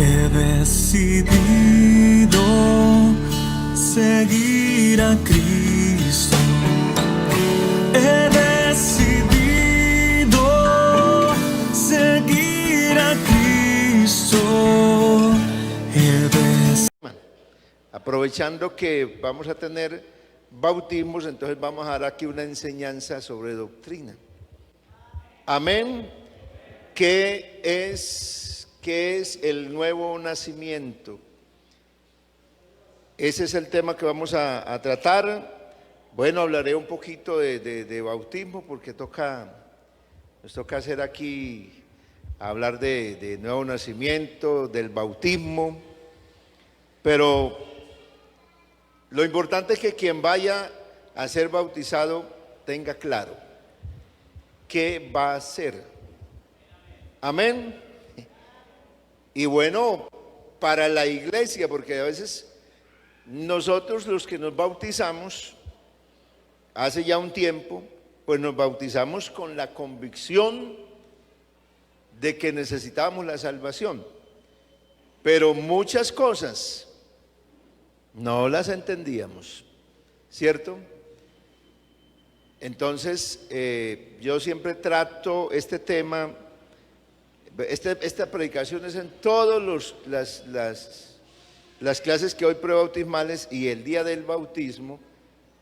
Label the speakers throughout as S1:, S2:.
S1: He decidido seguir a Cristo. He decidido seguir a Cristo.
S2: Aprovechando que vamos a tener bautismos, entonces vamos a dar aquí una enseñanza sobre doctrina. Amén. ¿Qué es el nuevo nacimiento? Ese es el tema que vamos a tratar. Bueno, hablaré un poquito de bautismo porque nos toca hacer aquí, hablar de nuevo nacimiento, del bautismo. Pero lo importante es que quien vaya a ser bautizado tenga claro qué va a hacer. Amén. Y bueno, para la iglesia, porque a veces nosotros los que nos bautizamos, hace ya un tiempo, pues nos bautizamos con la convicción de que necesitábamos la salvación. Pero muchas cosas no las entendíamos, ¿cierto? Entonces, yo siempre trato este tema, esta predicación es en todas las clases que hoy prebautismales, y el día del bautismo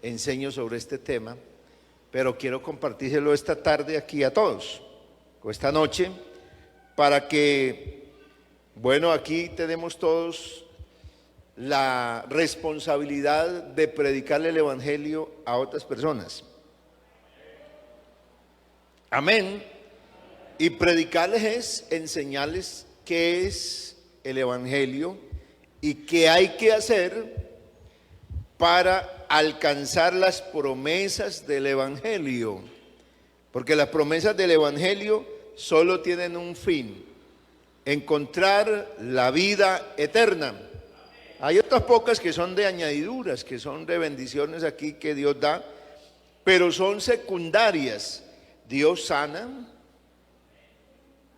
S2: enseño sobre este tema, pero quiero compartírselo esta tarde aquí a todos, o esta noche, para que, bueno, aquí tenemos todos la responsabilidad de predicarle el evangelio a otras personas. Amén. Y predicarles es enseñarles qué es el evangelio y qué hay que hacer para alcanzar las promesas del evangelio. Porque las promesas del evangelio solo tienen un fin: encontrar la vida eterna. Hay otras pocas que son de añadiduras, que son de bendiciones aquí que Dios da, pero son secundarias. Dios sana,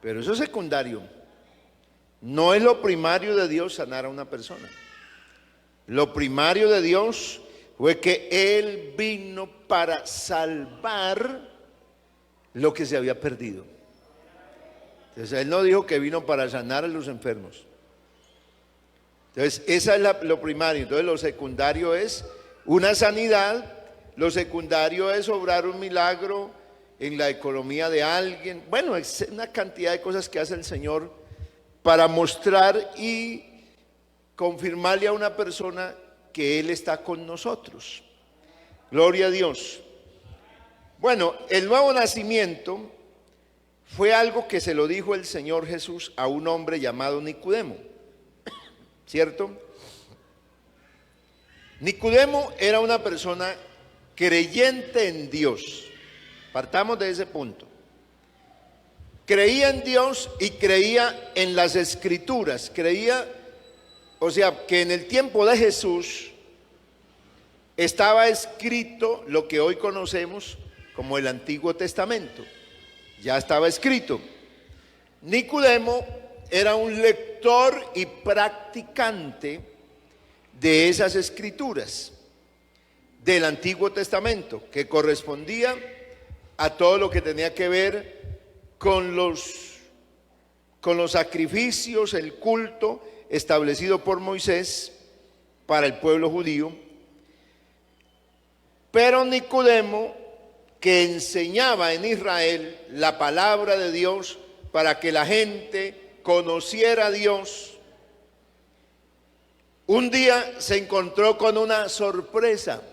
S2: pero eso es secundario. No es lo primario de Dios sanar a una persona. Lo primario de Dios fue que Él vino para salvar lo que se había perdido. Entonces Él no dijo que vino para sanar a los enfermos. Entonces esa es lo primario. Entonces lo secundario es una sanidad. Lo secundario es obrar un milagro en la economía de alguien. Bueno, es una cantidad de cosas que hace el Señor para mostrar y confirmarle a una persona que Él está con nosotros. Gloria a Dios. Bueno, el nuevo nacimiento fue algo que se lo dijo el Señor Jesús a un hombre llamado Nicodemo, ¿cierto? Nicodemo era una persona creyente en Dios. Partamos de ese punto. Creía en Dios y creía en las Escrituras. Creía, o sea, que en el tiempo de Jesús estaba escrito lo que hoy conocemos como el Antiguo Testamento. Ya estaba escrito. Nicodemo era un lector y practicante de esas Escrituras del Antiguo Testamento, que correspondía a todo lo que tenía que ver con los sacrificios, el culto establecido por Moisés para el pueblo judío. Pero Nicodemo, que enseñaba en Israel la palabra de Dios para que la gente conociera a Dios, un día se encontró con una sorpresa,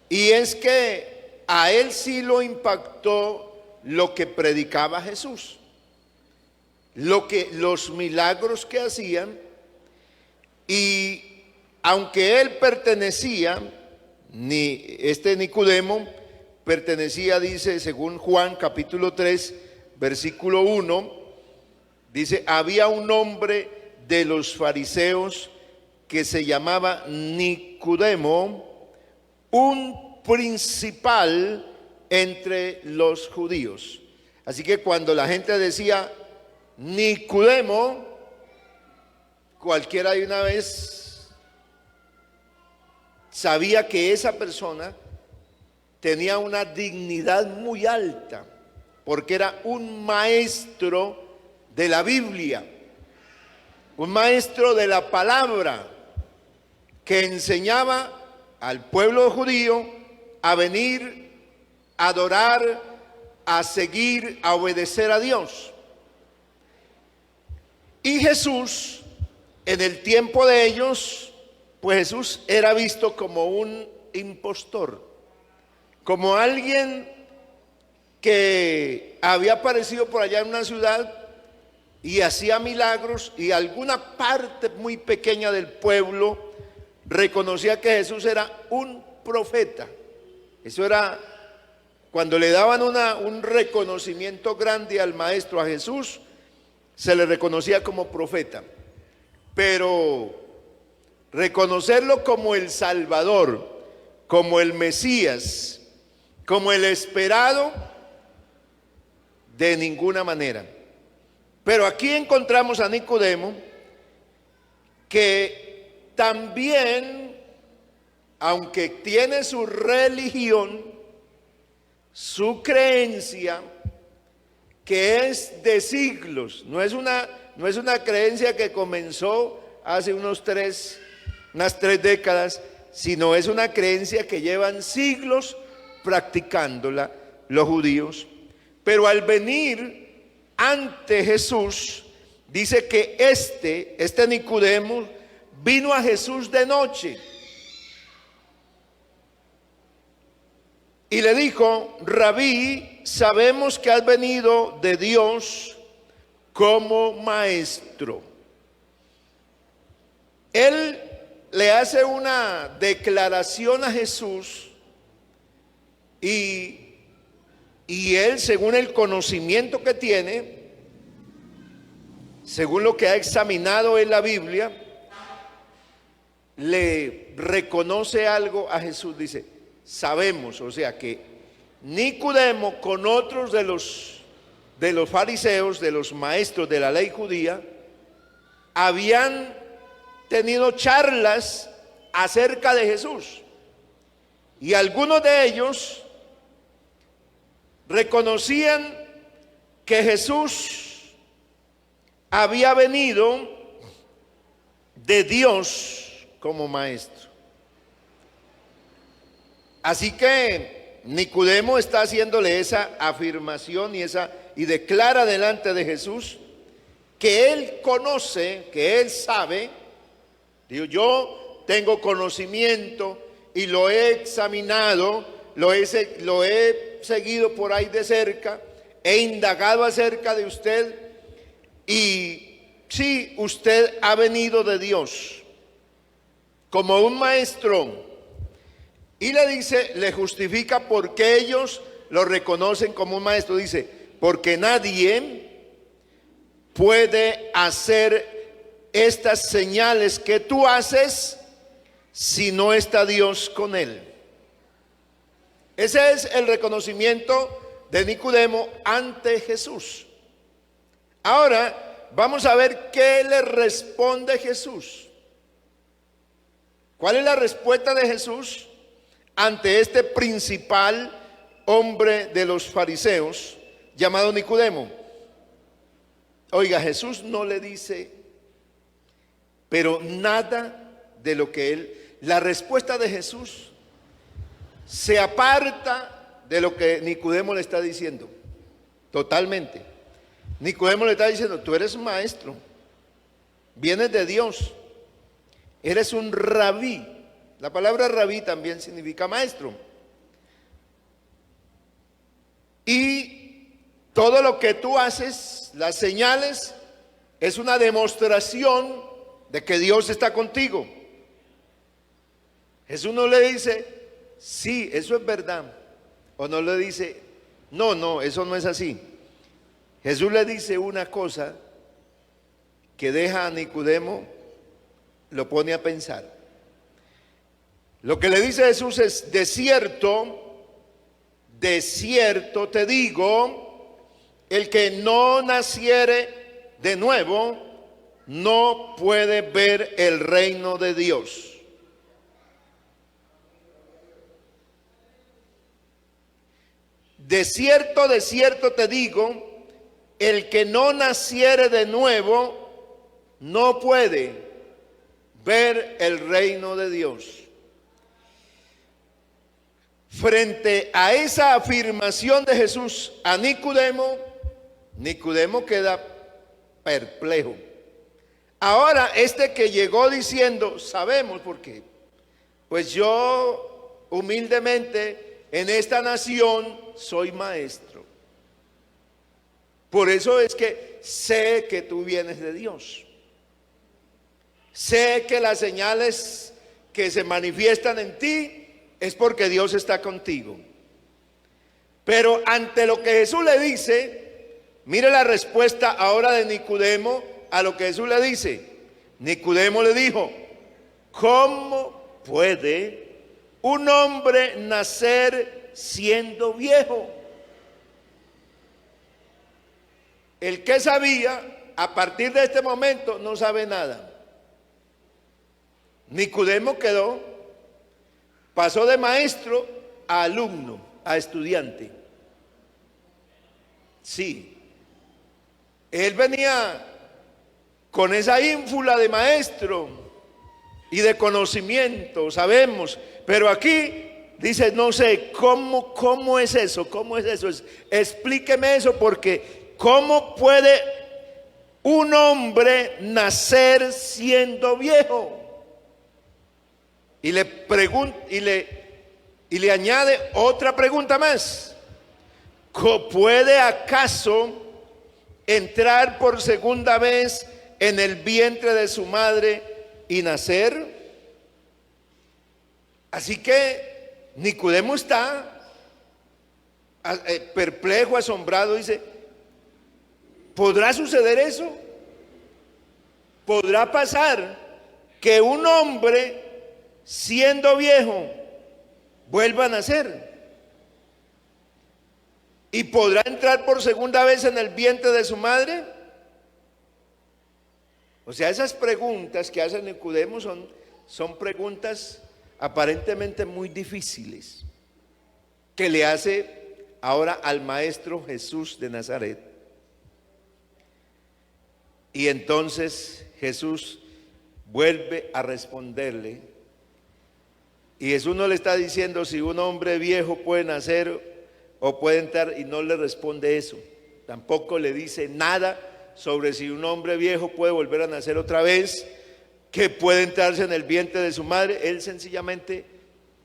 S2: y es que a él sí lo impactó lo que predicaba Jesús, los milagros que hacían. Y aunque él pertenecía, Nicodemo pertenecía, dice, según Juan capítulo 3, versículo 1, dice: había un hombre de los fariseos que se llamaba Nicodemo, un principal entre los judíos. Así que cuando la gente decía Nicodemo, cualquiera de una vez sabía que esa persona tenía una dignidad muy alta, porque era un maestro de la Biblia, un maestro de la palabra, que enseñaba al pueblo judío a venir, a adorar, a seguir, a obedecer a Dios. Y Jesús, en el tiempo de ellos, pues Jesús era visto como un impostor, como alguien que había aparecido por allá en una ciudad y hacía milagros, y alguna parte muy pequeña del pueblo reconocía que Jesús era un profeta. Eso era cuando le daban un reconocimiento grande al maestro, a Jesús, se le reconocía como profeta. Pero reconocerlo como el Salvador, como el Mesías, como el esperado, de ninguna manera. Pero aquí encontramos a Nicodemo, que también, aunque tiene su religión, su creencia, que es de siglos, no es una creencia que comenzó hace unas tres décadas, sino es una creencia que llevan siglos practicándola los judíos. Pero al venir ante Jesús, dice que este Nicodemo vino a Jesús de noche y le dijo: Rabí, sabemos que has venido de Dios como maestro. Él le hace una declaración a Jesús y él, según el conocimiento que tiene, según lo que ha examinado en la Biblia, le reconoce algo a Jesús. Dice: sabemos, o sea que Nicodemo con otros de los fariseos, de los maestros de la ley judía, habían tenido charlas acerca de Jesús, y algunos de ellos reconocían que Jesús había venido de Dios como maestro. Así que Nicodemo está haciéndole esa afirmación y declara delante de Jesús que él conoce, que él sabe. Digo, yo tengo conocimiento y lo he examinado, lo he seguido por ahí de cerca, he indagado acerca de usted, y sí, usted ha venido de Dios como un maestro. Y le dice, le justifica por qué ellos lo reconocen como un maestro. Dice: porque nadie puede hacer estas señales que tú haces si no está Dios con él. Ese es el reconocimiento de Nicodemo ante Jesús. Ahora vamos a ver qué le responde Jesús. ¿Cuál es la respuesta de Jesús ante este principal hombre de los fariseos llamado Nicodemo? Oiga, Jesús no le dice, pero nada de lo que la respuesta de Jesús se aparta de lo que Nicodemo le está diciendo, totalmente. Nicodemo le está diciendo: tú eres maestro, vienes de Dios, eres un rabí. La palabra rabí también significa maestro. Y todo lo que tú haces, las señales, es una demostración de que Dios está contigo. Jesús no le dice: sí, eso es verdad. O no le dice: no, eso no es así. Jesús le dice una cosa que deja a Nicodemo, lo pone a pensar. Lo que le dice Jesús es: de cierto te digo, el que no naciere de nuevo, no puede ver el reino de Dios. De cierto te digo, el que no naciere de nuevo no puede ver el reino de Dios. Frente a esa afirmación de Jesús a Nicodemo, Nicodemo queda perplejo. Ahora este que llegó diciendo, sabemos por qué. Pues yo humildemente en esta nación soy maestro. Por eso es que sé que tú vienes de Dios. Sé que las señales que se manifiestan en ti es porque Dios está contigo. Pero ante lo que Jesús le dice, mire la respuesta ahora de Nicodemo a lo que Jesús le dice. Nicodemo le dijo, ¿cómo puede un hombre nacer siendo viejo? El que sabía, a partir de este momento no sabe nada. Nicodemo pasó de maestro a alumno, a estudiante. Sí, él venía con esa ínfula de maestro y de conocimiento, sabemos, pero aquí dice, no sé, ¿cómo es eso? ¿Cómo es eso? Explíqueme eso, porque ¿cómo puede un hombre nacer siendo viejo? Y le pregunta, y le añade otra pregunta más. ¿Puede acaso entrar por segunda vez en el vientre de su madre y nacer? Así que Nicodemo está perplejo, asombrado, dice, ¿podrá suceder eso? ¿Podrá pasar que un hombre siendo viejo vuelva a nacer? ¿Y podrá entrar por segunda vez en el vientre de su madre? O sea, esas preguntas que hace Nicodemo son preguntas aparentemente muy difíciles que le hace ahora al maestro Jesús de Nazaret. Y entonces Jesús vuelve a responderle. Y Jesús no le está diciendo si un hombre viejo puede nacer o puede entrar, y no le responde eso. Tampoco le dice nada sobre si un hombre viejo puede volver a nacer otra vez, que puede entrarse en el vientre de su madre. Él sencillamente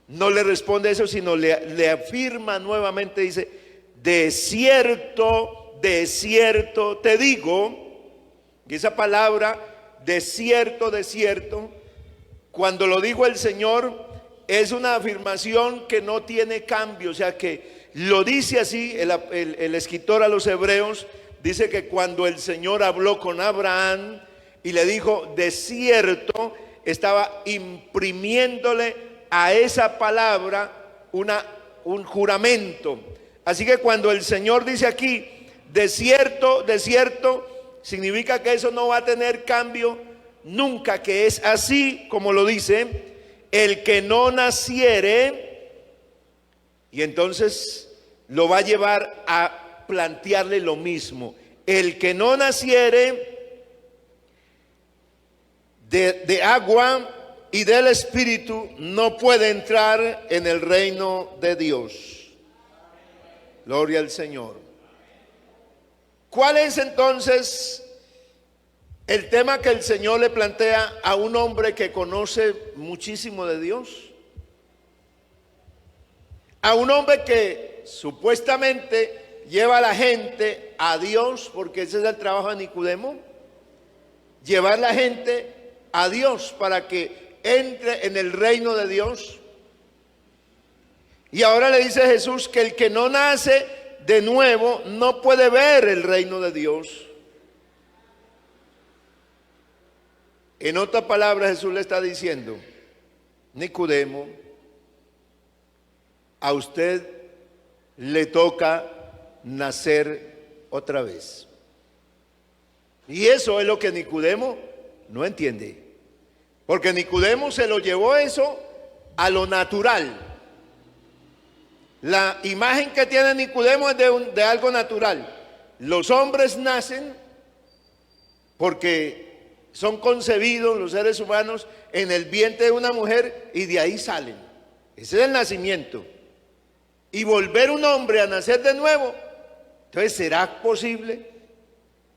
S2: no le responde eso, sino le afirma nuevamente, dice, de cierto te digo. Y esa palabra, de cierto, cuando lo dijo el Señor, es una afirmación que no tiene cambio. O sea que lo dice así el escritor a los Hebreos. Dice que cuando el Señor habló con Abraham y le dijo de cierto, estaba imprimiéndole a esa palabra un juramento. Así que cuando el Señor dice aquí de cierto, significa que eso no va a tener cambio nunca, que es así como lo dice. El que no naciere, y entonces lo va a llevar a plantearle lo mismo. El que no naciere de agua y del Espíritu no puede entrar en el reino de Dios. Gloria al Señor. ¿Cuál es entonces el tema que el Señor le plantea a un hombre que conoce muchísimo de Dios? A un hombre que supuestamente lleva a la gente a Dios, porque ese es el trabajo de Nicodemo, llevar la gente a Dios para que entre en el reino de Dios. Y ahora le dice Jesús que el que no nace de nuevo no puede ver el reino de Dios. En otras palabras, Jesús le está diciendo, Nicodemo, a usted le toca nacer otra vez. Y eso es lo que Nicodemo no entiende. Porque Nicodemo se lo llevó eso a lo natural. La imagen que tiene Nicodemo es de algo natural. Los hombres nacen porque son concebidos los seres humanos en el vientre de una mujer y de ahí salen. Ese es el nacimiento. Y volver un hombre a nacer de nuevo, entonces ¿será posible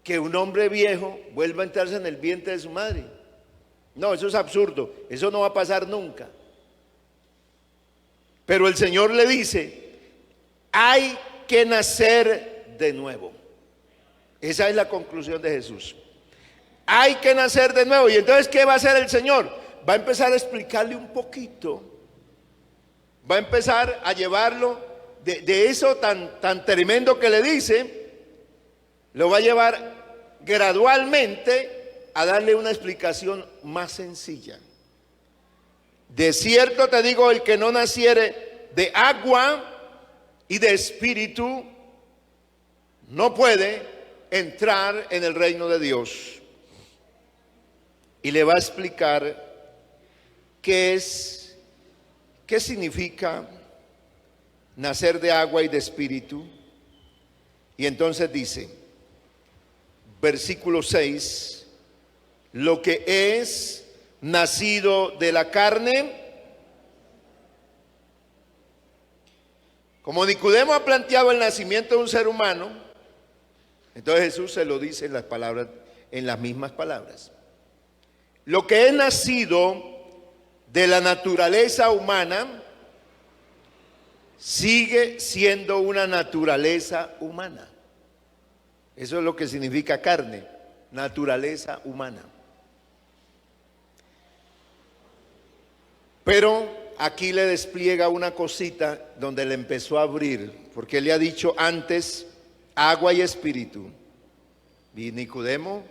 S2: que un hombre viejo vuelva a entrarse en el vientre de su madre? No, eso es absurdo, eso no va a pasar nunca. Pero el Señor le dice, hay que nacer de nuevo. Esa es la conclusión de Jesús. Hay que nacer de nuevo. Y entonces, ¿qué va a hacer el Señor? Va a empezar a explicarle un poquito. Va a empezar a llevarlo de eso tan tremendo que le dice, lo va a llevar gradualmente a darle una explicación más sencilla. De cierto te digo, el que no naciere de agua y de espíritu no puede entrar en el reino de Dios. Y le va a explicar qué significa nacer de agua y de espíritu. Y entonces dice, versículo 6, lo que es nacido de la carne, como Nicodemo ha planteado el nacimiento de un ser humano, entonces Jesús se lo dice en las palabras, en las mismas palabras. Lo que es nacido de la naturaleza humana sigue siendo una naturaleza humana. Eso es lo que significa carne, naturaleza humana. Pero aquí le despliega una cosita donde le empezó a abrir, porque él le ha dicho antes agua y espíritu. Y Nicodemo,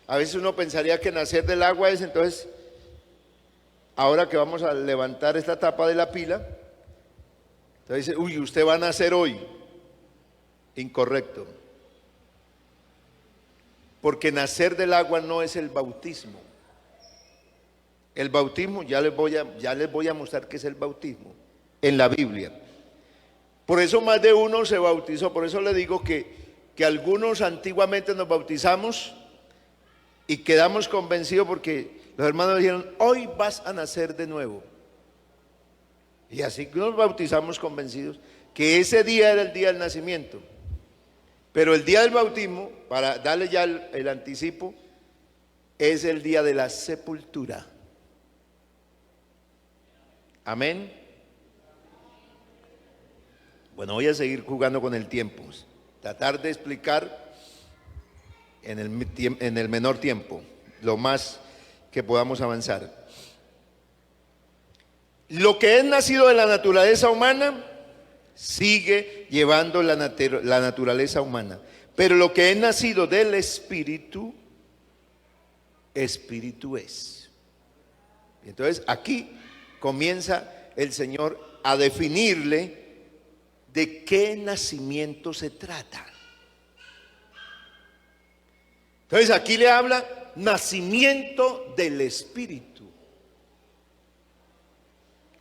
S2: a veces uno pensaría que nacer del agua es entonces, ahora que vamos a levantar esta tapa de la pila, entonces dice, uy, usted va a nacer hoy. Incorrecto. Porque nacer del agua no es el bautismo. El bautismo, ya les voy a mostrar qué es el bautismo en la Biblia. Por eso más de uno se bautizó. Por eso le digo que algunos antiguamente nos bautizamos y quedamos convencidos porque los hermanos dijeron, hoy vas a nacer de nuevo. Y así que nos bautizamos convencidos que ese día era el día del nacimiento. Pero el día del bautismo, para darle ya el anticipo, es el día de la sepultura. Amén. Bueno, voy a seguir jugando con el tiempo. Tratar de explicar en el menor tiempo, lo más que podamos avanzar. Lo que es nacido de la naturaleza humana sigue llevando la naturaleza humana, pero lo que es nacido del espíritu, espíritu es. Entonces aquí comienza el Señor a definirle de qué nacimiento se trata. Entonces aquí le habla nacimiento del espíritu.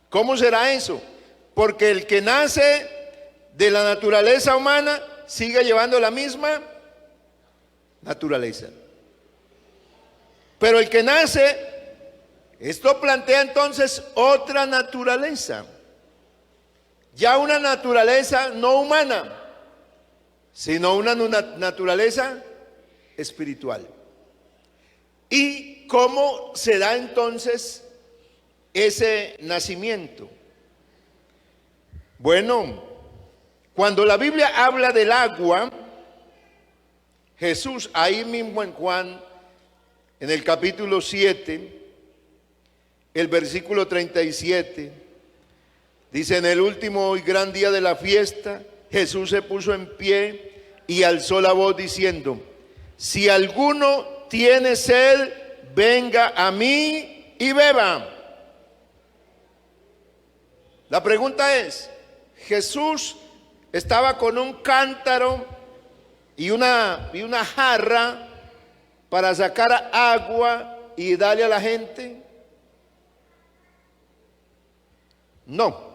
S2: ¿Cómo será eso? Porque el que nace de la naturaleza humana sigue llevando la misma naturaleza. Pero el que nace, esto plantea entonces otra naturaleza. Ya una naturaleza no humana, sino una naturaleza espiritual. ¿Y cómo se da entonces ese nacimiento? Bueno, cuando la Biblia habla del agua, Jesús ahí mismo en Juan, en el capítulo 7, el versículo 37, dice, en el último y gran día de la fiesta, Jesús se puso en pie y alzó la voz diciendo, si alguno tiene sed, venga a mí y beba. La pregunta es, Jesús estaba con un cántaro y una jarra para sacar agua y darle a la gente? No.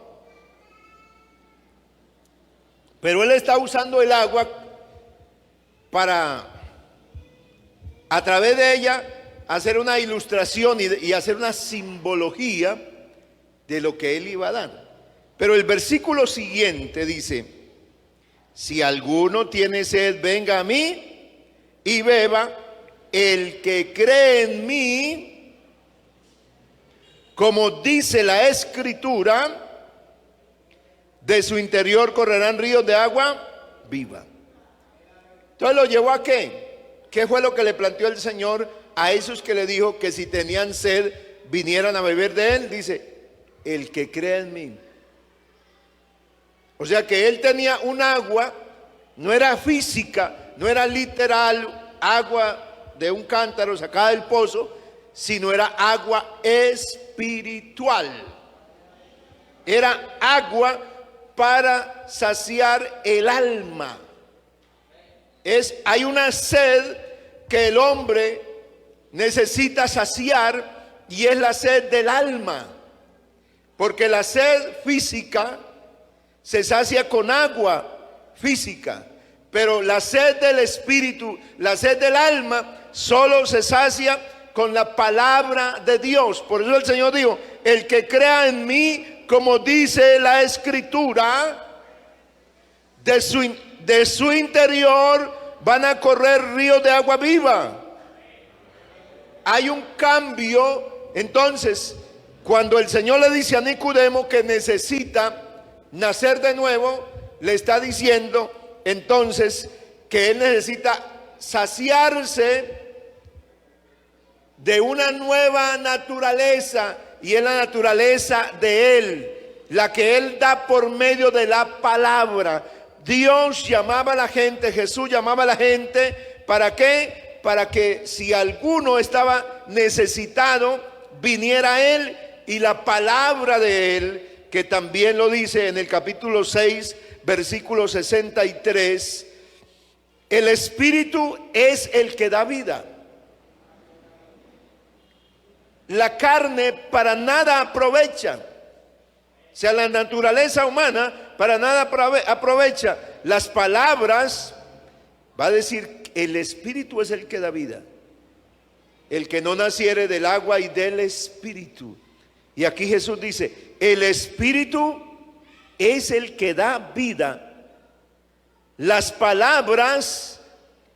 S2: Pero él está usando el agua para, a través de ella, hacer una ilustración y hacer una simbología de lo que él iba a dar. Pero el versículo siguiente dice: si alguno tiene sed, venga a mí y beba. El que cree en mí, como dice la Escritura, de su interior correrán ríos de agua viva. Entonces lo llevó a ¿qué? ¿Qué fue lo que le planteó el Señor a esos que le dijo que si tenían sed vinieran a beber de él? Dice: el que cree en mí. O sea que él tenía un agua, no era física, no era literal agua de un cántaro sacada del pozo, sino era agua espiritual. Era agua para saciar el alma. Hay una sed que el hombre necesita saciar, y es la sed del alma. Porque la sed física se sacia con agua física, pero la sed del espíritu, la sed del alma, solo se sacia con la palabra de Dios. Por eso el Señor dijo: el que crea en mí, como dice la Escritura, de su interior van a correr ríos de agua viva. Hay un cambio. Entonces, cuando el Señor le dice a Nicodemo que necesita nacer de nuevo, le está diciendo entonces que él necesita saciarse de una nueva naturaleza, y es la naturaleza de él, la que él da por medio de la palabra. Dios llamaba a la gente, Jesús llamaba a la gente, ¿para qué? Para que si alguno estaba necesitado, viniera a él, y la palabra de él, que también lo dice en el capítulo 6, versículo 63, el Espíritu es el que da vida. La carne para nada aprovecha. O sea, la naturaleza humana para nada aprovecha. Las palabras, va a decir, el Espíritu es el que da vida. El que no naciere del agua y del Espíritu. Y aquí Jesús dice: el Espíritu es el que da vida. Las palabras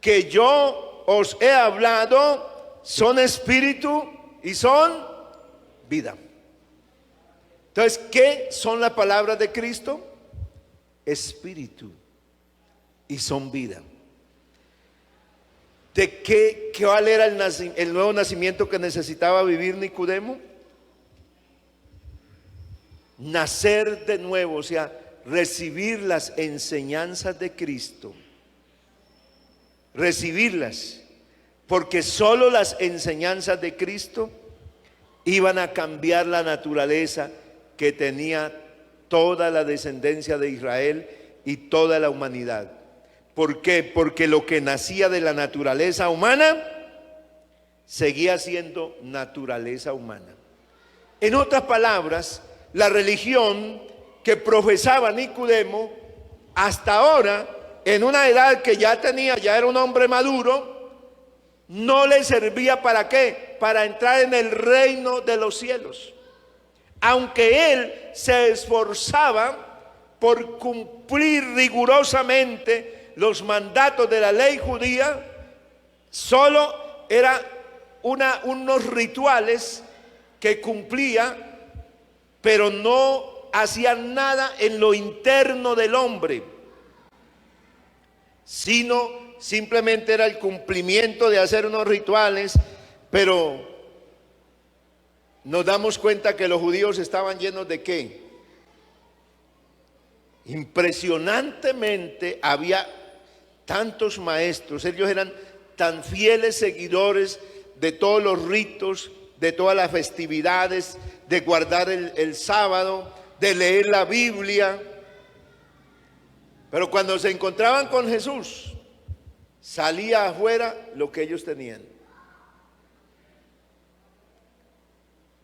S2: que yo os he hablado son espíritu y son vida. Entonces, ¿qué son las palabras de Cristo? Espíritu y son vida. ¿De cuál era el nuevo nacimiento que necesitaba vivir Nicodemo? Nacer de nuevo, o sea, recibir las enseñanzas de Cristo. Recibirlas, porque solo las enseñanzas de Cristo iban a cambiar la naturaleza que tenía toda la descendencia de Israel y toda la humanidad. ¿Por qué? Porque lo que nacía de la naturaleza humana seguía siendo naturaleza humana. En otras palabras, la religión que profesaba Nicodemo hasta ahora, en una edad que ya era un hombre maduro, no le servía ¿para qué? Para entrar en el reino de los cielos. Aunque él se esforzaba por cumplir rigurosamente los mandatos de la ley judía, solo era unos rituales que cumplía, pero no hacía nada en lo interno del hombre, sino simplemente era el cumplimiento de hacer unos rituales. Pero nos damos cuenta que los judíos estaban llenos de ¿qué? Impresionantemente había tantos maestros, ellos eran tan fieles seguidores de todos los ritos, de todas las festividades, de guardar el sábado, de leer la Biblia. Pero cuando se encontraban con Jesús, salía afuera lo que ellos tenían.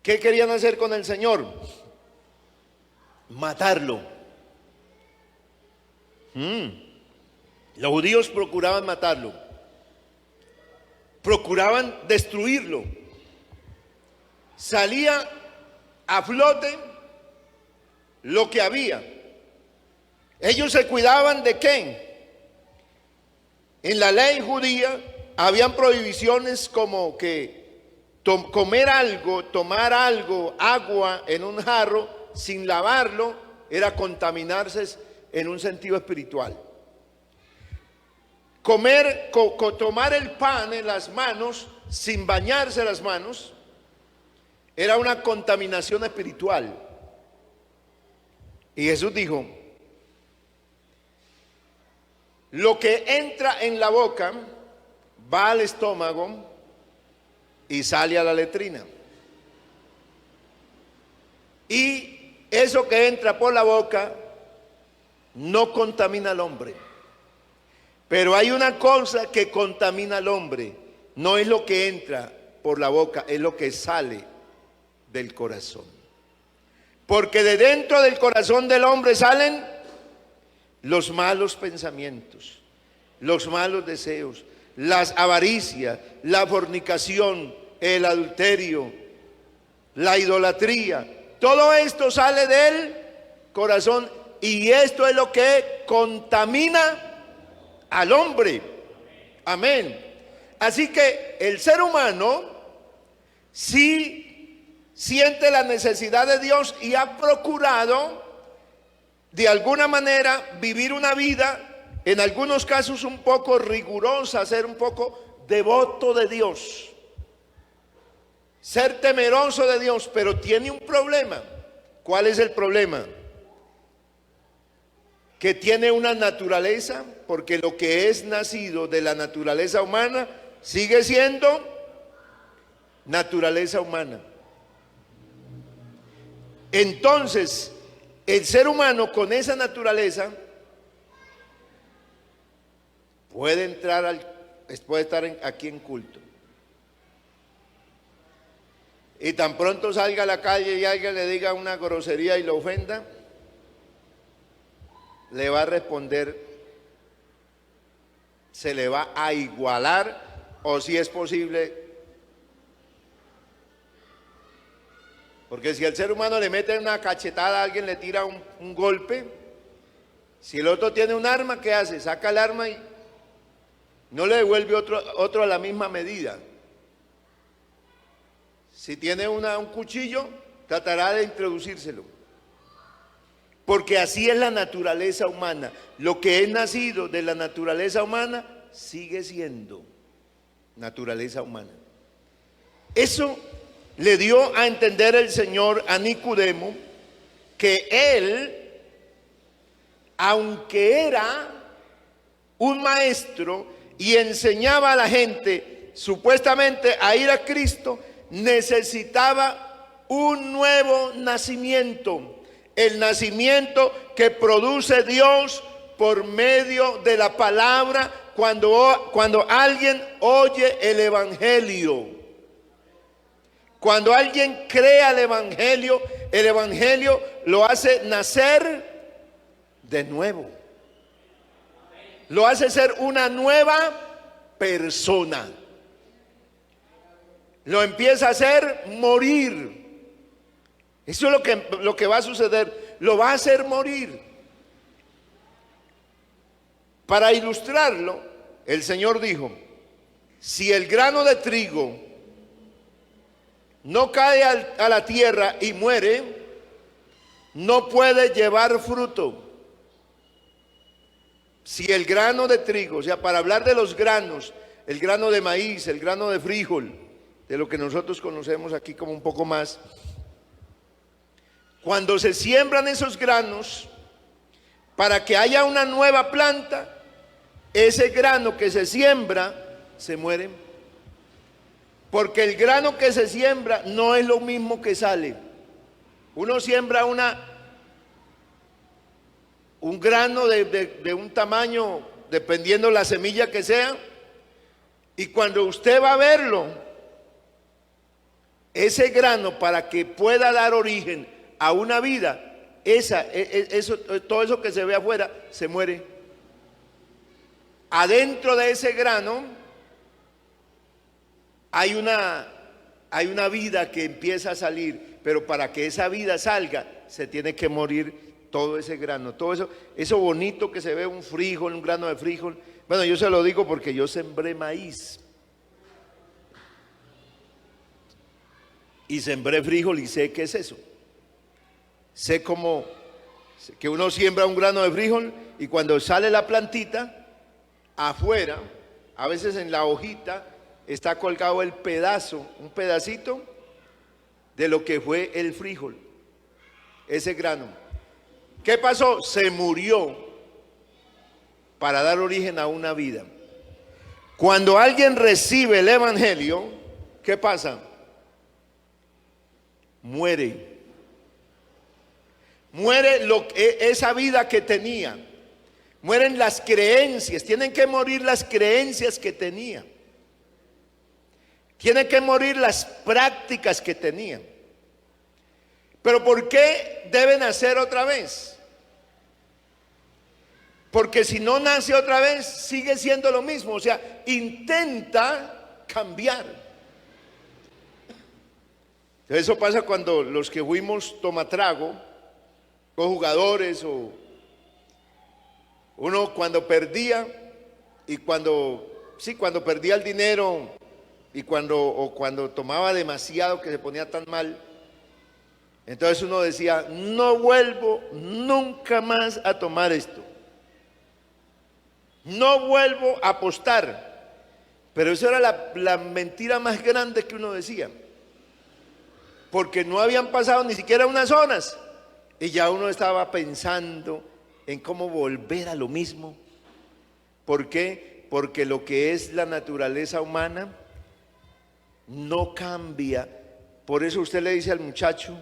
S2: ¿Qué querían hacer con el Señor? Matarlo. Los judíos procuraban matarlo, procuraban destruirlo. Salía a flote lo que había. Ellos se cuidaban de qué. En la ley judía habían prohibiciones como que comer algo, tomar algo, agua en un jarro sin lavarlo, era contaminarse en un sentido espiritual. Tomar el pan en las manos sin bañarse las manos era una contaminación espiritual. Y Jesús dijo: lo que entra en la boca va al estómago y sale a la letrina. Y eso que entra por la boca no contamina al hombre. Pero hay una cosa que contamina al hombre. No es lo que entra por la boca, es lo que sale del corazón. Porque de dentro del corazón del hombre salen los malos pensamientos, los malos deseos, las avaricias, la fornicación, el adulterio, la idolatría. Todo esto sale del corazón y esto es lo que contamina al hombre. Amén. Así que el ser humano sí siente la necesidad de Dios y ha procurado de alguna manera vivir una vida, en algunos casos un poco rigurosa, ser un poco devoto de Dios, ser temeroso de Dios, pero tiene un problema. ¿Cuál es el problema? Que tiene una naturaleza, porque lo que es nacido de la naturaleza humana sigue siendo naturaleza humana. Entonces, el ser humano con esa naturaleza puede estar aquí en culto. Y tan pronto salga a la calle y alguien le diga una grosería y lo ofenda, le va a responder, se le va a igualar, o si es posible, porque si el ser humano le mete una cachetada, alguien le tira un golpe, si el otro tiene un arma, ¿qué hace? Saca el arma y no le devuelve otro a la misma medida. Si tiene un cuchillo, tratará de introducírselo. Porque así es la naturaleza humana. Lo que es nacido de la naturaleza humana sigue siendo naturaleza humana. Eso le dio a entender el Señor a Nicodemo, que él, aunque era un maestro y enseñaba a la gente supuestamente a ir a Cristo, necesitaba un nuevo nacimiento. El nacimiento que produce Dios por medio de la palabra cuando alguien oye el evangelio. Cuando alguien crea el evangelio lo hace nacer de nuevo. Lo hace ser una nueva persona. Lo empieza a hacer morir. Eso es lo que va a suceder, lo va a hacer morir. Para ilustrarlo, el Señor dijo: si el grano de trigo no cae a la tierra y muere, no puede llevar fruto. Si el grano de trigo, o sea, para hablar de los granos, el grano de maíz, el grano de frijol, de lo que nosotros conocemos aquí como un poco más, cuando se siembran esos granos, para que haya una nueva planta, ese grano que se siembra, se muere. Porque el grano que se siembra no es lo mismo que sale. Uno siembra un grano de un tamaño, dependiendo la semilla que sea, y cuando usted va a verlo, ese grano, para que pueda dar origen a una vida, todo eso que se ve afuera se muere. Adentro de ese grano hay una vida que empieza a salir, pero para que esa vida salga se tiene que morir todo ese grano, todo eso bonito que se ve, un frijol, un grano de frijol. Bueno, yo se lo digo porque yo sembré maíz y sembré frijol y sé qué es eso. Sé como que uno siembra un grano de frijol y cuando sale la plantita, afuera, a veces en la hojita, está colgado el pedazo, un pedacito de lo que fue el frijol, ese grano. ¿Qué pasó? Se murió para dar origen a una vida. Cuando alguien recibe el evangelio, ¿qué pasa? Muere. Muere esa vida que tenía. Mueren las creencias. Tienen que morir las creencias que tenía. Tienen que morir las prácticas que tenía. Pero ¿por qué debe nacer otra vez? Porque si no nace otra vez, sigue siendo lo mismo. O sea, intenta cambiar. Eso pasa cuando los que fuimos tomatrago, o jugadores, o uno cuando perdía, y cuando perdía el dinero, y cuando tomaba demasiado, que se ponía tan mal, entonces uno decía, no vuelvo nunca más a tomar esto. No vuelvo a apostar. Pero eso era la mentira más grande que uno decía. Porque no habían pasado ni siquiera unas horas. Y ya uno estaba pensando en cómo volver a lo mismo. ¿Por qué? Porque lo que es la naturaleza humana no cambia. Por eso usted le dice al muchacho,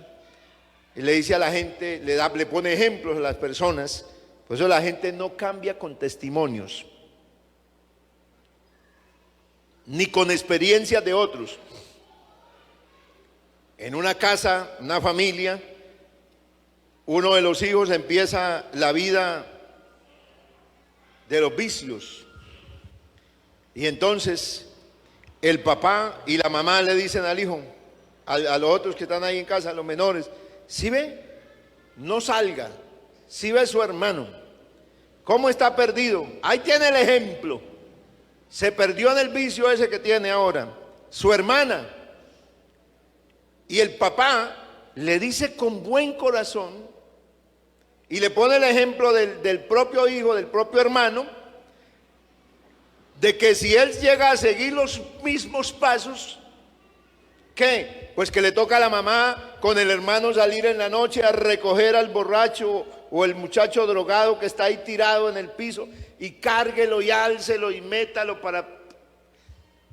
S2: y le dice a la gente, le pone ejemplos a las personas. Por eso la gente no cambia con testimonios, ni con experiencias de otros. En una casa, una familia, uno de los hijos empieza la vida de los vicios. Y entonces el papá y la mamá le dicen al hijo, a los otros que están ahí en casa, a los menores, ¿sí ve? No salga. ¿Sí ve su hermano? ¿Cómo está perdido? Ahí tiene el ejemplo. Se perdió en el vicio ese que tiene ahora. Su hermana. Y el papá le dice con buen corazón y le pone el ejemplo del propio hijo, del propio hermano, de que si él llega a seguir los mismos pasos, ¿qué? Pues que le toca a la mamá con el hermano salir en la noche a recoger al borracho o el muchacho drogado que está ahí tirado en el piso y cárguelo y álcelo y métalo para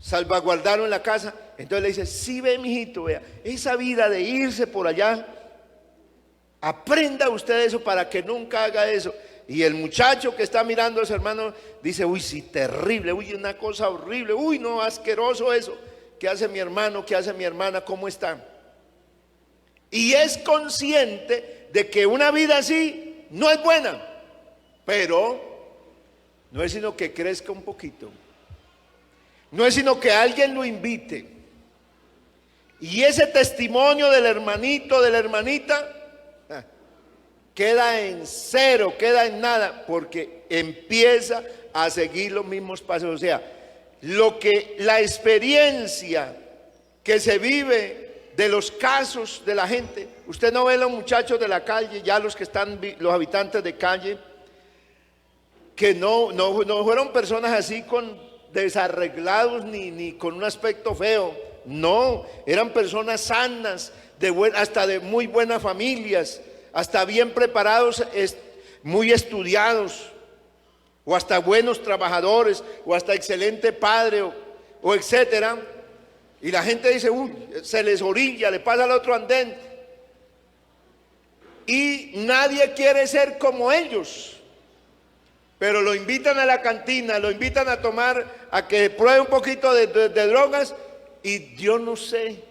S2: salvaguardarlo en la casa. Entonces le dice, sí ve mijito, vea, esa vida de irse por allá, aprenda usted eso para que nunca haga eso. Y el muchacho que está mirando a su hermano dice, uy, sí, terrible, uy, una cosa horrible, uy, no, asqueroso eso. ¿Qué hace mi hermano? ¿Qué hace mi hermana? ¿Cómo está? Y es consciente de que una vida así no es buena, pero no es sino que crezca un poquito. No es sino que alguien lo invite. Y ese testimonio del hermanito, de la hermanita, queda en cero, queda en nada, porque empieza a seguir los mismos pasos. O sea, la experiencia que se vive de los casos de la gente. Usted no ve a los muchachos de la calle, ya los que están, los habitantes de calle, que no fueron personas así con desarreglados ni con un aspecto feo. No, eran personas sanas, hasta de muy buenas familias, hasta bien preparados, muy estudiados, o hasta buenos trabajadores, o hasta excelente padre, o etcétera. Y la gente dice, uy, se les orilla, le pasa al otro andén. Y nadie quiere ser como ellos. Pero lo invitan a la cantina, lo invitan a tomar, a que pruebe un poquito de drogas. Y yo no sé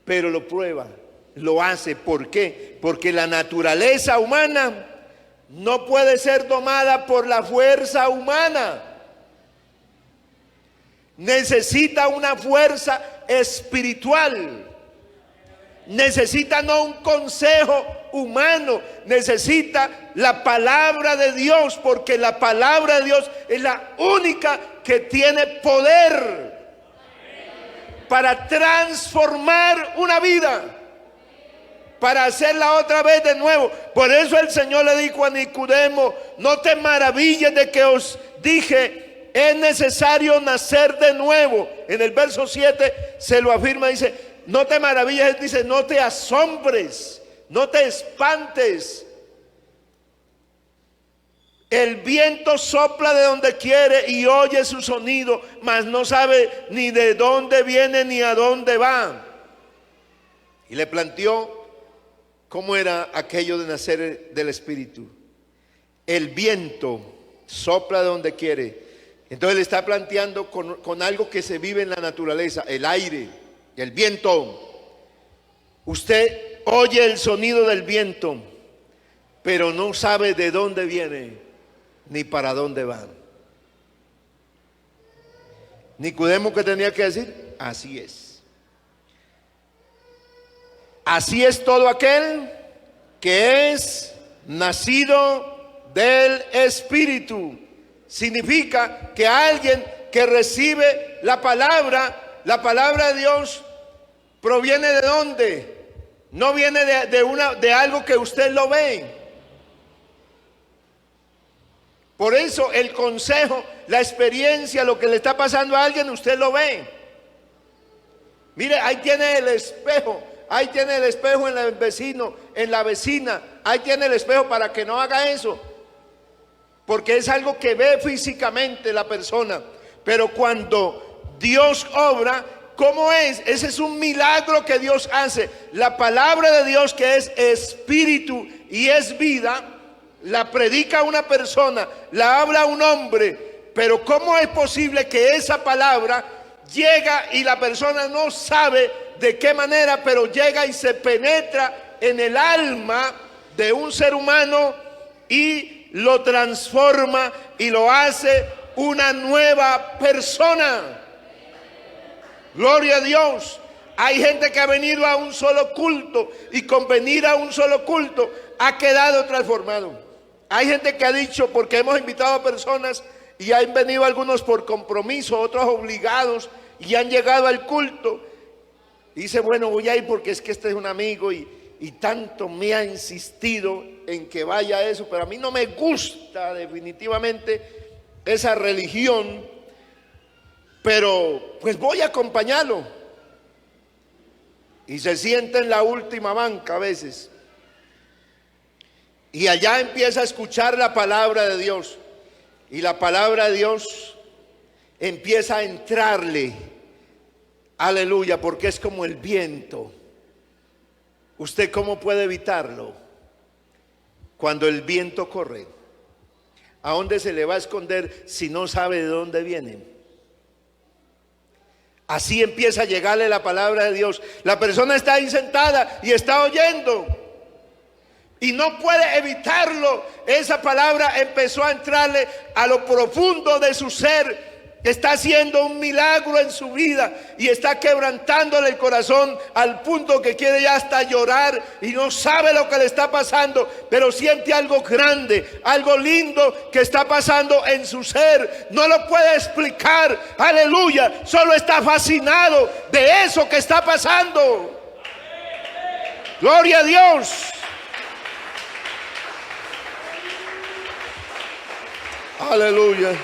S2: pero lo prueba, lo hace. ¿Por qué? Porque la naturaleza humana no puede ser domada por la fuerza humana. Necesita una fuerza espiritual. Necesita no un consejo humano, necesita la palabra de Dios, porque la palabra de Dios es la única que tiene poder para transformar una vida, para hacerla otra vez de nuevo. Por eso el Señor le dijo a Nicodemo: no te maravilles de que os dije, es necesario nacer de nuevo. En el verso 7 se lo afirma, dice: no te maravilles, dice, no te asombres, no te espantes. El viento sopla de donde quiere y oye su sonido, mas no sabe ni de dónde viene ni a dónde va. Y le planteó cómo era aquello de nacer del Espíritu. El viento sopla de donde quiere. Entonces le está planteando con algo que se vive en la naturaleza, el aire, el viento. Usted oye el sonido del viento, pero no sabe de dónde viene ni para dónde va. Nicodemo, ¿qué tenía que decir? Así es. Así es todo aquel que es nacido del Espíritu. Significa que alguien que recibe la palabra de Dios, ¿proviene de dónde? No viene de algo que usted lo ve. Por eso el consejo, la experiencia, lo que le está pasando a alguien, usted lo ve. Mire, ahí tiene el espejo. Ahí tiene el espejo en el vecino, en la vecina. Ahí tiene el espejo para que no haga eso, porque es algo que ve físicamente la persona. Pero cuando Dios obra, ¿cómo es? Ese es un milagro que Dios hace. La palabra de Dios, que es espíritu y es vida, la predica una persona, la habla un hombre. Pero ¿cómo es posible que esa palabra llega y la persona no sabe de qué manera, pero llega y se penetra en el alma de un ser humano y lo transforma y lo hace una nueva persona? Gloria a Dios. Hay gente que ha venido a un solo culto y con venir a un solo culto ha quedado transformado. Hay gente que ha dicho, porque hemos invitado a personas y han venido algunos por compromiso, otros obligados, y han llegado al culto. Y dice, bueno, voy a ir porque es que este es un amigo y tanto me ha insistido en que vaya a eso, pero a mí no me gusta definitivamente esa religión, pero pues voy a acompañarlo. Y se sienta en la última banca a veces, y allá empieza a escuchar la palabra de Dios, y la palabra de Dios empieza a entrarle. Aleluya, porque es como el viento. ¿Usted cómo puede evitarlo? Cuando el viento corre, ¿a dónde se le va a esconder si no sabe de dónde viene? Así empieza a llegarle la palabra de Dios. La persona está ahí sentada y está oyendo y no puede evitarlo. Esa palabra empezó a entrarle a lo profundo de su ser. Está haciendo un milagro en su vida y está quebrantándole el corazón al punto que quiere ya hasta llorar y no sabe lo que le está pasando, pero siente algo grande, algo lindo que está pasando en su ser. No lo puede explicar, aleluya, solo está fascinado de eso que está pasando. Gloria a Dios. Aleluya.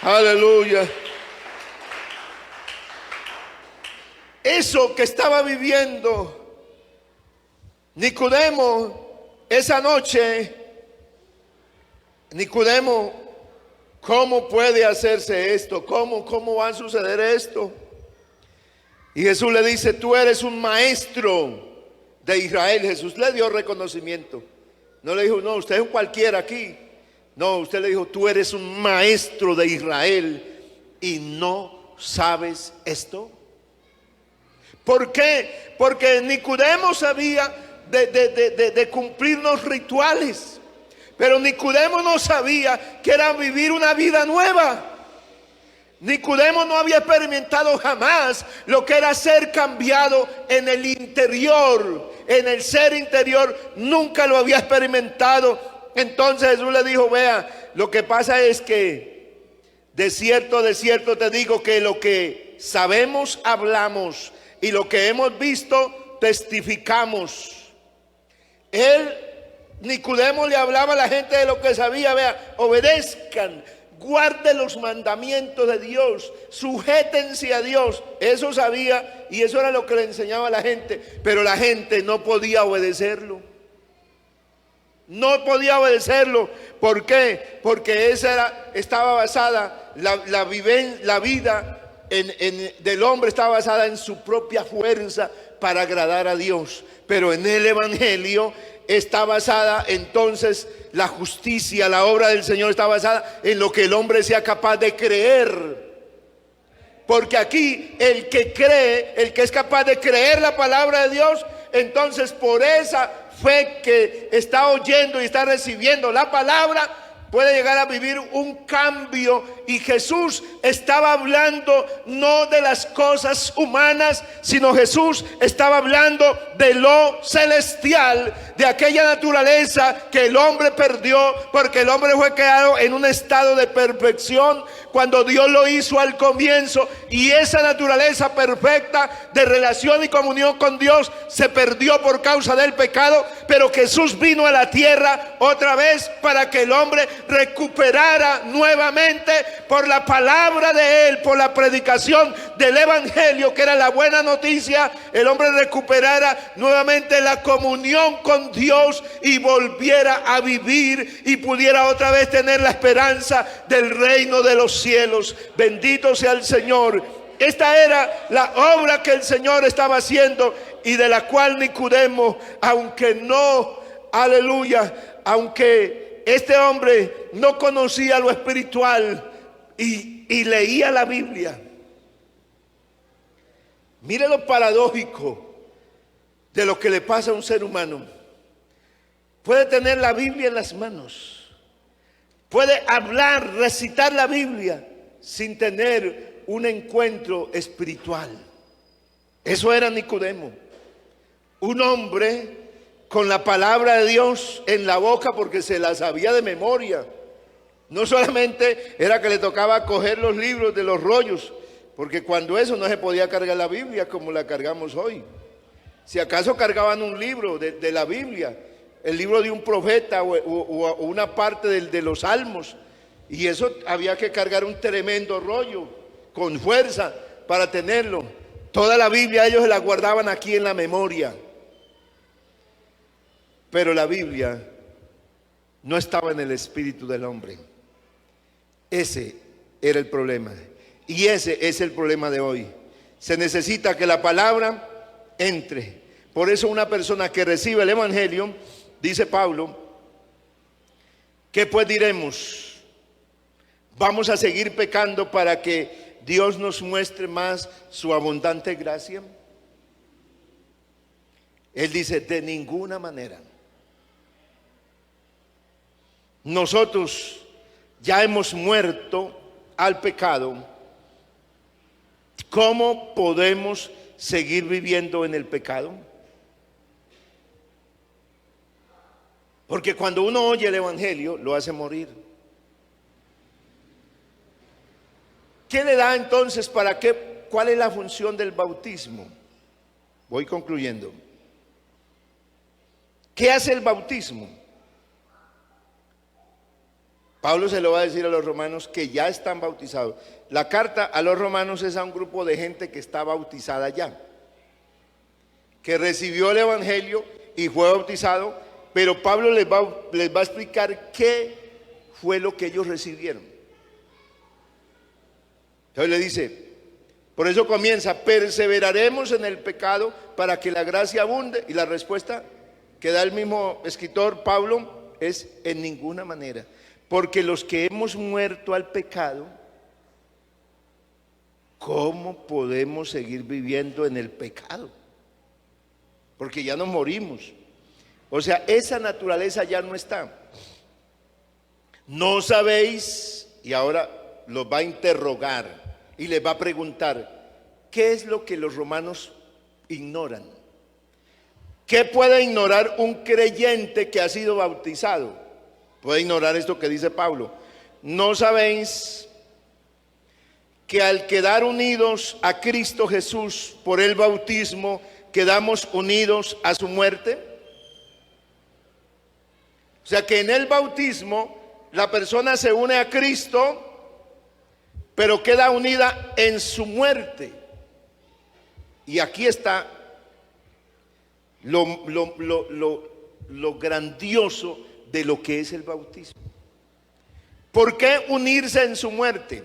S2: Aleluya. Eso que estaba viviendo Nicodemo esa noche, Nicodemo, ¿cómo puede hacerse esto? ¿Cómo va a suceder esto? Y Jesús le dice, tú eres un maestro de Israel. Jesús le dio reconocimiento. No le dijo, no, usted es un cualquiera aquí. No, usted le dijo, tú eres un maestro de Israel y no sabes esto. ¿Por qué? Porque Nicodemo sabía de cumplir los rituales, pero Nicodemo no sabía que era vivir una vida nueva. Nicodemo no había experimentado jamás lo que era ser cambiado en el interior, en el ser interior. Nunca lo había experimentado. Entonces Jesús le dijo: vea, lo que pasa es que de cierto te digo que lo que sabemos hablamos, y lo que hemos visto testificamos. Nicodemo le hablaba a la gente de lo que sabía. Vea, obedezcan, guarden los mandamientos de Dios, sujétense a Dios. Eso sabía, y eso era lo que le enseñaba a la gente. Pero la gente no podía obedecerlo. No podía obedecerlo. ¿Por qué? Porque estaba basada, la vida del hombre estaba basada en su propia fuerza para agradar a Dios. Pero en el Evangelio está basada entonces la justicia, la obra del Señor está basada en lo que el hombre sea capaz de creer. Porque aquí el que cree, el que es capaz de creer la palabra de Dios, entonces por esa fe que está oyendo y está recibiendo la palabra, puede llegar a vivir un cambio. Y Jesús estaba hablando no de las cosas humanas, sino Jesús estaba hablando de lo celestial, de aquella naturaleza que el hombre perdió, porque el hombre fue creado en un estado de perfección cuando Dios lo hizo al comienzo, y esa naturaleza perfecta de relación y comunión con Dios se perdió por causa del pecado. Pero Jesús vino a la tierra otra vez para que el hombre recuperara nuevamente, por la palabra de Él, por la predicación del Evangelio, que era la buena noticia, el hombre recuperara nuevamente la comunión con Dios y volviera a vivir y pudiera otra vez tener la esperanza del reino de los cielos. Bendito sea el Señor. Esta era la obra que el Señor estaba haciendo, y de la cual Nicodemo, aunque no, aleluya, aunque este hombre no conocía lo espiritual y leía la Biblia. Mire lo paradójico de lo que le pasa a un ser humano. Puede tener la Biblia en las manos, puede hablar, recitar la Biblia sin tener un encuentro espiritual. Eso era Nicodemo, un hombre con la palabra de Dios en la boca, porque se la sabía de memoria. No solamente era que le tocaba coger los libros de los rollos, porque cuando eso no se podía cargar la Biblia como la cargamos hoy. Si acaso cargaban un libro de la Biblia, el libro de un profeta o una parte de los salmos, y eso había que cargar un tremendo rollo con fuerza para tenerlo. Toda la Biblia ellos la guardaban aquí en la memoria, pero la Biblia no estaba en el espíritu del hombre. Ese era el problema, y ese es el problema de hoy. Se necesita que la palabra entre. Por eso una persona que recibe el Evangelio, dice Pablo, ¿qué pues diremos? ¿Vamos a seguir pecando para que Dios nos muestre más su abundante gracia? Él dice: de ninguna manera. Nosotros ya hemos muerto al pecado. ¿Cómo podemos seguir viviendo en el pecado? Porque cuando uno oye el Evangelio, lo hace morir. ¿Qué le da entonces? ¿Para qué? ¿Cuál es la función del bautismo? Voy concluyendo. ¿Qué hace el bautismo? Pablo se lo va a decir a los romanos que ya están bautizados. La carta a los romanos es a un grupo de gente que está bautizada ya, que recibió el Evangelio y fue bautizado, pero Pablo les va a explicar qué fue lo que ellos recibieron. Entonces le dice, por eso comienza: perseveraremos en el pecado para que la gracia abunde. Y la respuesta que da el mismo escritor Pablo es: en ninguna manera. Porque los que hemos muerto al pecado, ¿cómo podemos seguir viviendo en el pecado? Porque ya nos morimos. O sea, esa naturaleza ya no está. No sabéis, y ahora los va a interrogar y les va a preguntar, ¿qué es lo que los romanos ignoran? ¿Qué puede ignorar un creyente que ha sido bautizado? Puede ignorar esto que dice Pablo. ¿No sabéis que al quedar unidos a Cristo Jesús por el bautismo, quedamos unidos a su muerte? O sea que en el bautismo la persona se une a Cristo, pero queda unida en su muerte. Y aquí está lo grandioso de lo que es el bautismo. ¿Por qué unirse en su muerte?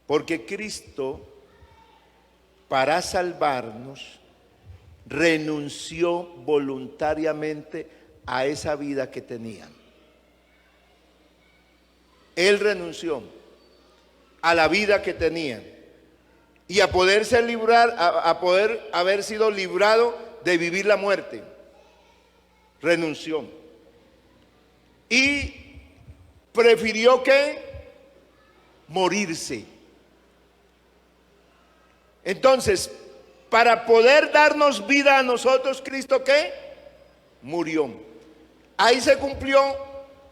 S2: Porque Cristo, para salvarnos, renunció voluntariamente a esa vida que tenía. Él renunció a la vida que tenía y a poderse librar, a poder haber sido librado de vivir la muerte. Renunció y prefirió que morirse. Entonces, para poder darnos vida a nosotros, Cristo ¿qué? Murió. Ahí se cumplió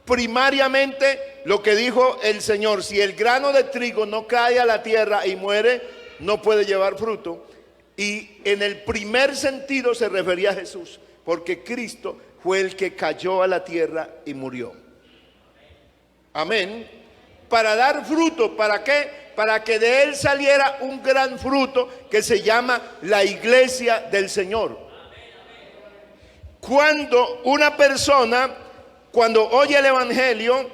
S2: primariamente lo que dijo el Señor: si el grano de trigo no cae a la tierra y muere, no puede llevar fruto. Y en el primer sentido se refería a Jesús, porque Cristo fue el que cayó a la tierra y murió. Amén. Para dar fruto, ¿para qué? Para que de él saliera un gran fruto que se llama la iglesia del Señor. Cuando una persona, cuando oye el evangelio,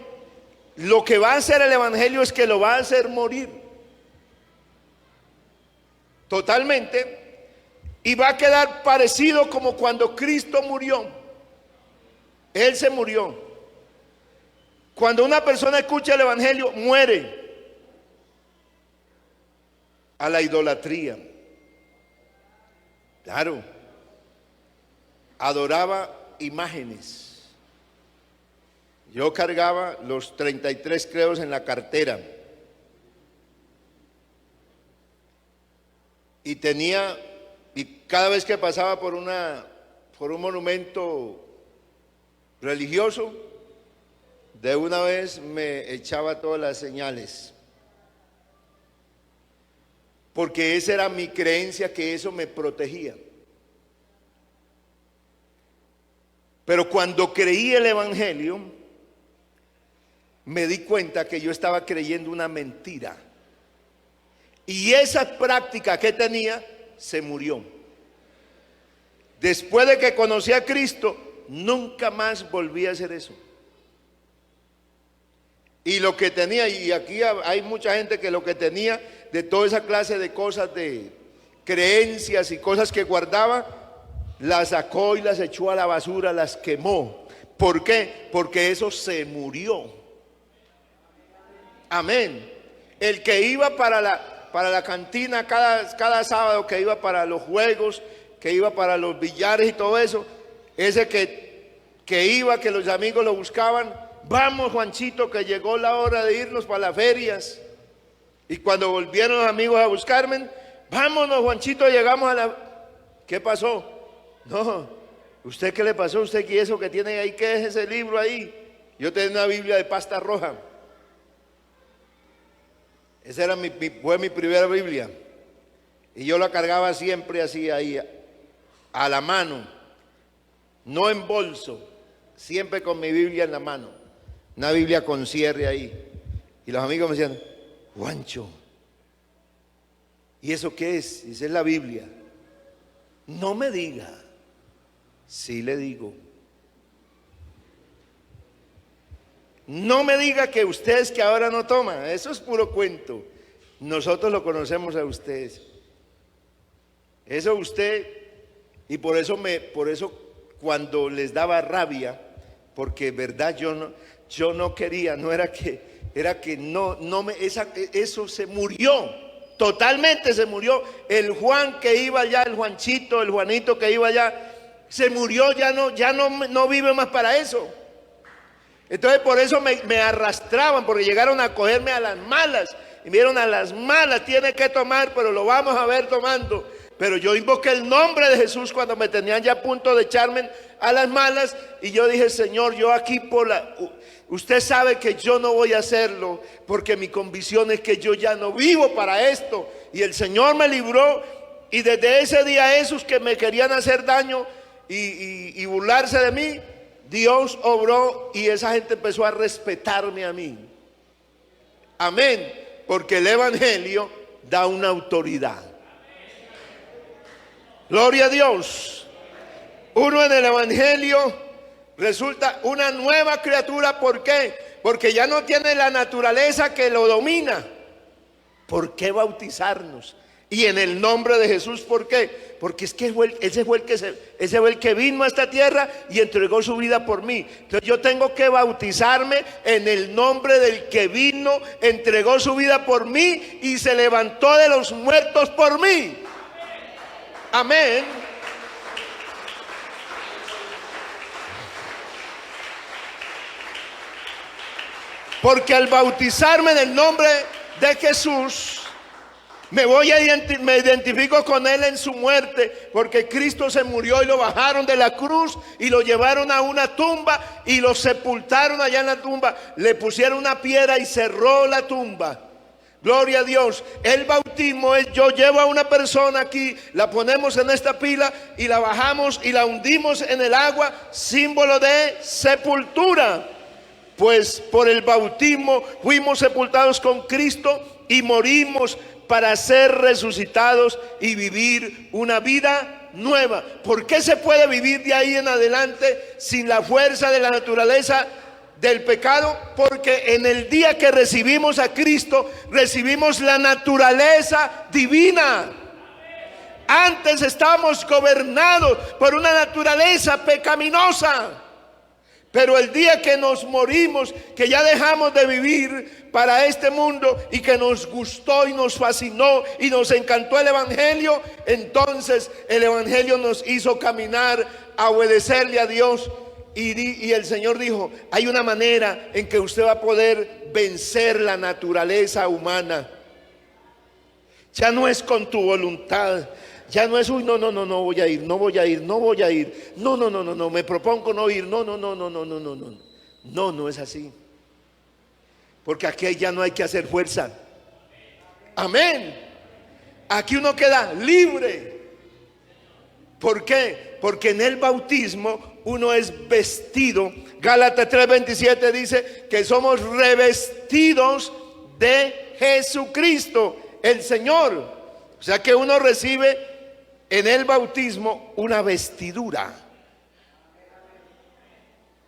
S2: lo que va a hacer el evangelio es que lo va a hacer morir totalmente, y va a quedar parecido como cuando Cristo murió. Él se murió. Cuando una persona escucha el evangelio, muere a la idolatría. Claro, adoraba imágenes. Yo cargaba los 33 credos en la cartera y tenía, y cada vez que pasaba por un monumento religioso, de una vez me echaba todas las señales, porque esa era mi creencia, que eso me protegía. Pero cuando creí el evangelio, me di cuenta que yo estaba creyendo una mentira, y esa práctica que tenía se murió. Después de que conocí a Cristo, nunca más volví a hacer eso. Y lo que tenía, y aquí hay mucha gente que lo que tenía de toda esa clase de cosas, de creencias y cosas que guardaba, las sacó y las echó a la basura, las quemó. ¿Por qué? Porque eso se murió. Amén. El que iba para la cantina cada sábado, que iba para los juegos, que iba para los billares y todo eso, ese que iba, que los amigos lo buscaban: vamos, Juanchito, que llegó la hora de irnos para las ferias. Y cuando volvieron los amigos a buscarme: vámonos, Juanchito, llegamos a la... ¿Qué pasó? No, ¿usted qué le pasó? ¿Usted qué es eso que tiene ahí? ¿Qué es ese libro ahí? Yo tenía una Biblia de pasta roja. Esa era fue mi primera Biblia. Y yo la cargaba siempre así ahí, a la mano, no en bolso, siempre con mi Biblia en la mano. Una Biblia con cierre ahí. Y los amigos me decían: Juancho, ¿y eso qué es? Dice: es la Biblia. No me diga. Sí le digo. No me diga que ustedes que ahora no toman. Eso es puro cuento. Nosotros lo conocemos a ustedes. Eso usted, y por eso cuando les daba rabia, porque verdad yo no quería, no era que, era que eso se murió. Totalmente se murió. El Juan que iba allá, el Juanchito, el Juanito que iba allá, se murió, ya no vive más para eso. Entonces por eso me arrastraban, porque llegaron a cogerme a las malas. Y me dieron a las malas, tiene que tomar, pero lo vamos a ver tomando. Pero yo invoqué el nombre de Jesús cuando me tenían ya a punto de echarme a las malas. Y yo dije, Señor, yo aquí usted sabe que yo no voy a hacerlo, porque mi convicción es que yo ya no vivo para esto. Y el Señor me libró. Y desde ese día esos que me querían hacer daño y burlarse de mí, Dios obró y esa gente empezó a respetarme a mí. Amén. Porque el evangelio da una autoridad. Gloria a Dios. Uno en el evangelio resulta una nueva criatura. ¿Por qué? Porque ya no tiene la naturaleza que lo domina. ¿Por qué bautizarnos? Y en el nombre de Jesús, ¿por qué? Porque es que ese fue el que vino a esta tierra y entregó su vida por mí. Entonces yo tengo que bautizarme en el nombre del que vino, entregó su vida por mí y se levantó de los muertos por mí. Amén. Porque al bautizarme en el nombre de Jesús, me identifico con Él en su muerte, porque Cristo se murió y lo bajaron de la cruz y lo llevaron a una tumba y lo sepultaron allá en la tumba. Le pusieron una piedra y cerró la tumba. Gloria a Dios. El bautismo es: yo llevo a una persona aquí, la ponemos en esta pila y la bajamos y la hundimos en el agua, símbolo de sepultura. Pues por el bautismo fuimos sepultados con Cristo y morimos para ser resucitados y vivir una vida nueva. ¿Por qué se puede vivir de ahí en adelante sin la fuerza de la naturaleza del pecado? Porque en el día que recibimos a Cristo, recibimos la naturaleza divina. Antes estábamos gobernados por una naturaleza pecaminosa. Pero el día que nos morimos, que ya dejamos de vivir para este mundo y que nos gustó y nos fascinó y nos encantó el evangelio, entonces el evangelio nos hizo caminar, a obedecerle a Dios. Y el Señor dijo: hay una manera en que usted va a poder vencer la naturaleza humana. Ya no es con tu voluntad. Ya no es: uy, no voy a ir, no voy a ir, no, me propongo no ir, no es así. Porque aquí ya no hay que hacer fuerza. Amén. Aquí uno queda libre. ¿Por qué? Porque en el bautismo uno es vestido. Gálatas 3:27 dice que somos revestidos de Jesucristo, el Señor. O sea que uno recibe en el bautismo una vestidura.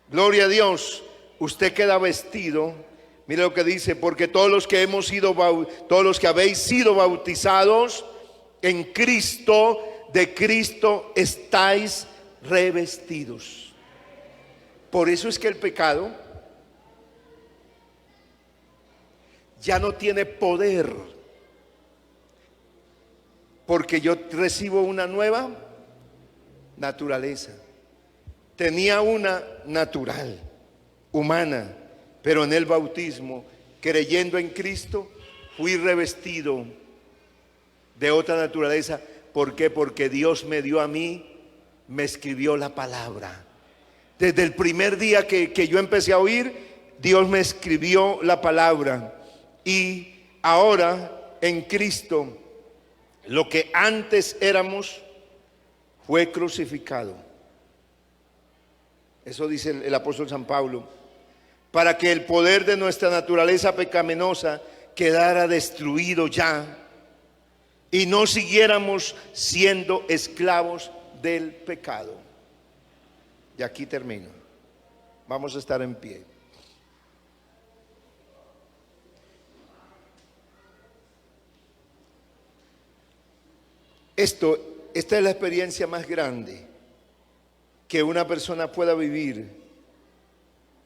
S2: Gloria a Dios. Usted queda vestido. Mire lo que dice: porque todos los que habéis sido bautizados en Cristo, de Cristo estáis revestidos. Por eso es que el pecado ya no tiene poder, porque yo recibo una nueva naturaleza. Tenía una natural, humana, pero en el bautismo, creyendo en Cristo, fui revestido de otra naturaleza. ¿Por qué? Porque Dios me dio a mí, me escribió la palabra. Desde el primer día que yo empecé a oír, Dios me escribió la palabra. Y ahora en Cristo, lo que antes éramos fue crucificado. Eso dice el apóstol San Pablo. Para que el poder de nuestra naturaleza pecaminosa quedara destruido ya y no siguiéramos siendo esclavos del pecado. Y aquí termino. Vamos a estar en pie. Esta es la experiencia más grande que una persona pueda vivir.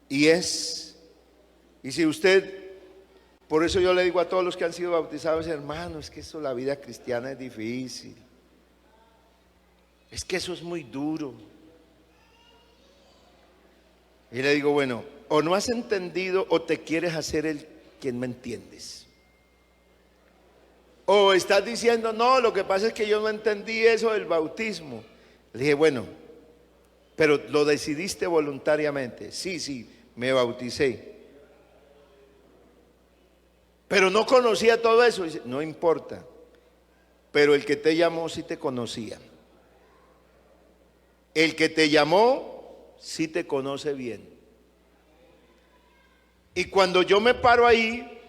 S2: Y si usted Por eso yo le digo a todos los que han sido bautizados, hermano, es que eso, la vida cristiana es difícil. Es que eso es muy duro. Y le digo, bueno, o no has entendido o te quieres hacer el quien me entiendes. O estás diciendo, no, lo que pasa es que yo no entendí eso del bautismo. Le dije, bueno, pero lo decidiste voluntariamente. Sí, me bauticé. Pero no conocía todo eso. Dice, no importa, pero el que te llamó sí te conocía. El que te llamó sí te conoce bien. Y cuando yo me paro ahí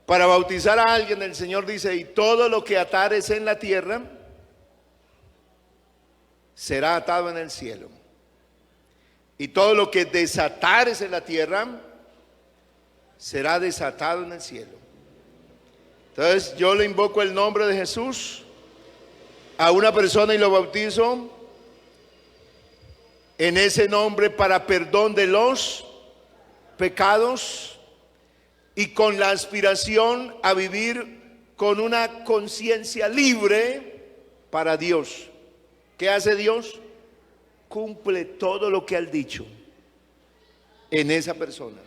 S2: para bautizar a alguien, el Señor dice, y todo lo que atares en la tierra será atado en el cielo. Y todo lo que desatares en la tierra será desatado en el cielo. Entonces yo le invoco el nombre de Jesús a una persona y lo bautizo en ese nombre para perdón de los pecados y con la aspiración a vivir con una conciencia libre para Dios. ¿Qué hace Dios? Cumple todo lo que ha dicho en esa persona.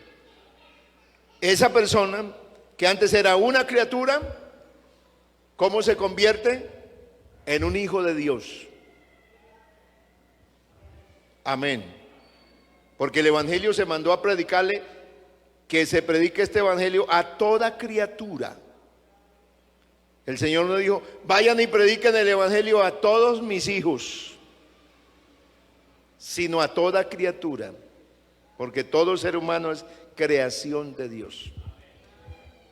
S2: Esa persona que antes era una criatura, ¿cómo se convierte? En un hijo de Dios. Amén. Porque el evangelio se mandó a predicarle, que se predique este evangelio a toda criatura. El Señor nos dijo, vayan y prediquen el evangelio a todos mis hijos, sino a toda criatura, porque todo ser humano es creación de Dios.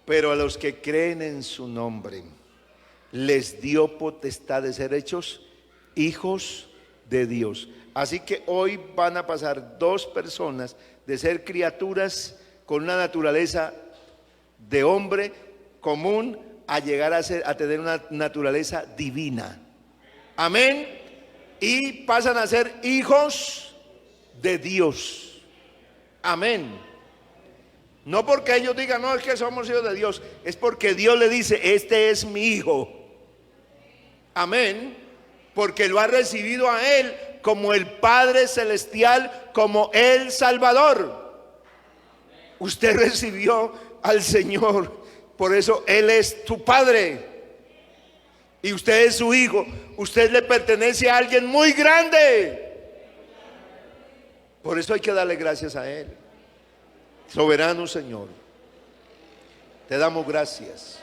S2: Pero a los que creen en su nombre, les dio potestad de ser hechos hijos de Dios. Así que hoy van a pasar dos personas de ser criaturas con una naturaleza de hombre común a llegar a tener una naturaleza divina. Amén. Y pasan a ser hijos de Dios. Amén. No porque ellos digan, no, es que somos hijos de Dios. Es porque Dios le dice, este es mi hijo. Amén. Porque lo ha recibido a él como el Padre Celestial, como el Salvador. Usted recibió al Señor, por eso Él es tu Padre y usted es su hijo. Usted le pertenece a alguien muy grande. Por eso hay que darle gracias a Él. Soberano Señor, te damos gracias